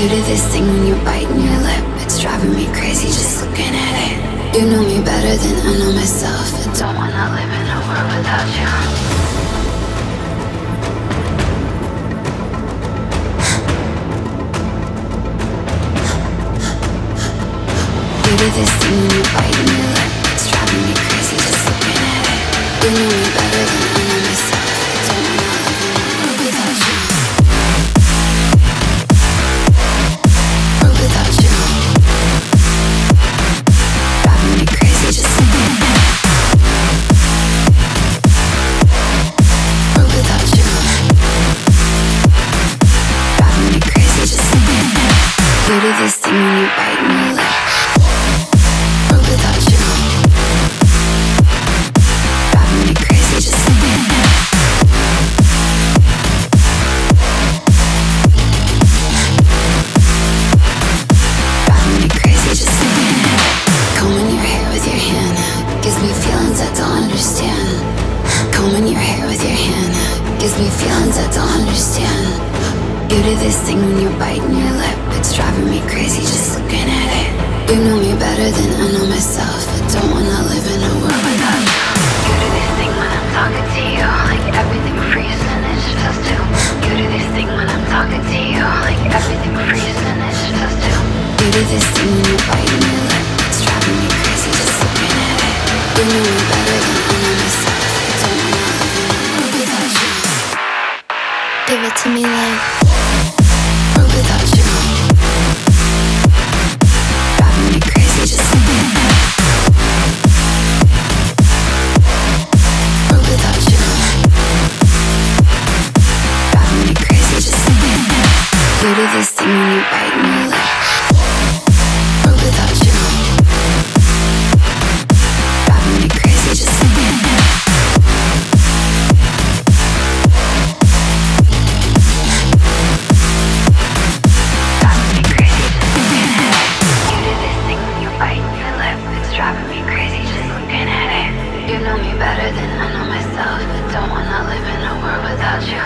You do this thing when you're biting your lip. It's driving me crazy just looking at it. You know me better than I know myself. I don't wanna live in a world without you. You do this thing when you're biting your lip. It's driving me crazy just looking at it. You know me better than I know myself. I don't wanna live in a world without you. World without you. Driving me crazy just looking at it. World without you. Driving me crazy just looking at it. You do this thing when you're biting your lip. Without you, driving me crazy just looking at it. Driving me crazy just looking at it. Combing your hair with your hand gives me feelings I don't understand. Combing your hair with your hand gives me feelings I don't understand. You do this thing when you're biting your lip. It's driving me crazy just looking at it. You know me better than I know myself. I don't wanna live in a world without you. You do this thing when I'm talking to you, like everything freezes and it's just us two. You do this thing when I'm talking to you, like everything freezes and it's just us two. You do this thing when you're biting your lip. It's driving me crazy just looking at it. You know me better than I know myself. I don't wanna live in a world without you. Give it to me like world without you. Driving me crazy just looking at it. World without you. Driving me crazy just looking at it. You do this thing when you're biting your lip. World without you. Driving me crazy just looking at it. Driving me crazy just looking at it. You do this thing when you're biting your lip. It's driving me crazy just looking at it. You know me better than I know myself. I don't wanna live in a world without you.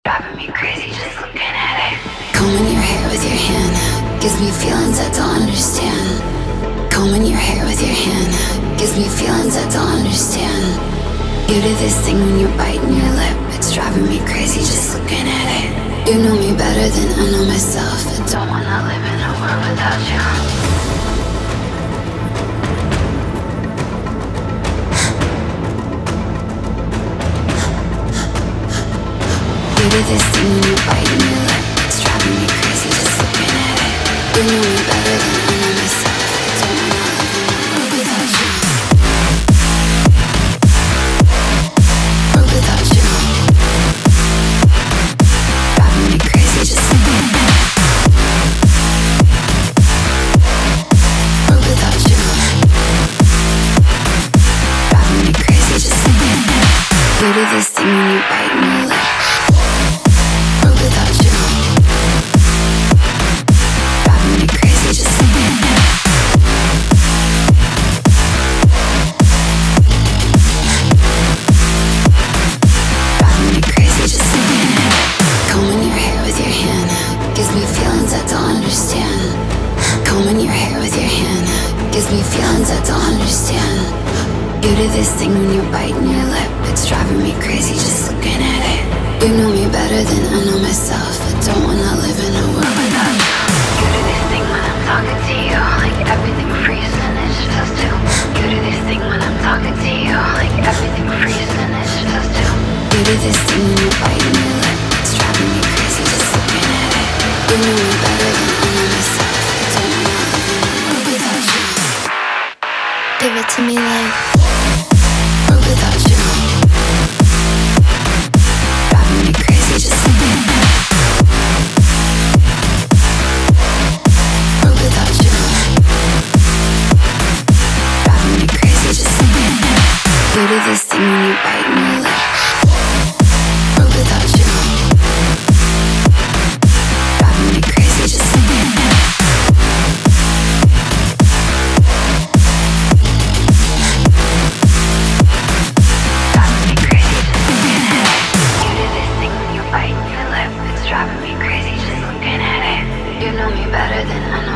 driving me crazy just looking at it. Combing your hair with your hand gives me feelings I don't understand. Combing your hair with your hand gives me feelings I don't understand. You do this thing when you're biting your lip, it's driving me crazy just looking at it. You know me better than I know myself. I don't wanna live in a world without you. You do this thing when you're biting your lip, it's driving me crazy just looking at it. You know me better than I know myself. I don't wanna live in a world without you. World without you. Driving me crazy just looking at it. World without you. Driving me crazy just looking at it. You do this thing when you're biting your lip. Without you, driving me crazy just looking at it. Driving me crazy just looking at it. Combing your hair with your hand gives me feelings I don't understand. Combing your hair with your hand gives me feelings I don't understand. You do this thing when you're biting your lip, it's driving me crazy just looking at it. You know me better than I know myself. I don't wanna live in a world without you. You do this thing when I'm talking to you, like everything freezes and it's just too. You do this thing when I'm talking to you, like everything freezes and it's just too. You do this thing when you're biting your lip, it's driving me crazy just looking at it. You know me better than I know myself. I don't wanna live in a world without you. Give it to me like world without you. Driving me crazy just looking at it. World without you. Driving me crazy just looking at it. You do this thing when you're biting your lip. World without you. Driving me crazy just looking at it. Driving me crazy just looking at it. You do this thing when you're biting your lip. It's driving me crazy just looking at it. You know me better than I know